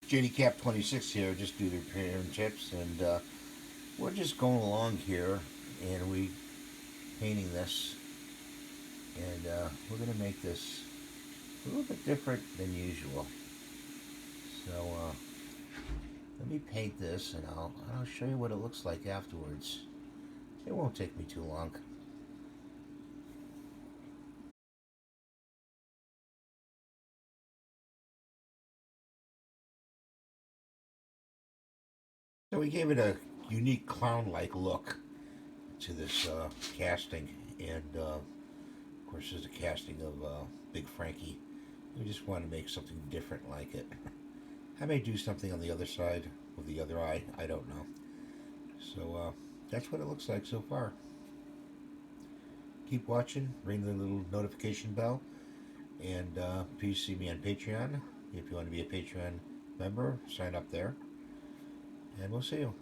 JD 26 here, just do the repair and tips, and we're just going along here, and we painting this, and we're gonna make this a little bit different than usual. So let me paint this, and I'll show you what it looks like afterwards. It won't take me too long. So we gave it a unique clown-like look to this casting, and of course, there's a casting of Big Frankie. We just want to make something different like it. I may do something on the other side with the other eye. I don't know. So that's what it looks like so far. Keep watching. Ring the little notification bell, and please see me on Patreon. If you want to be a Patreon member, sign up there, and we'll see you.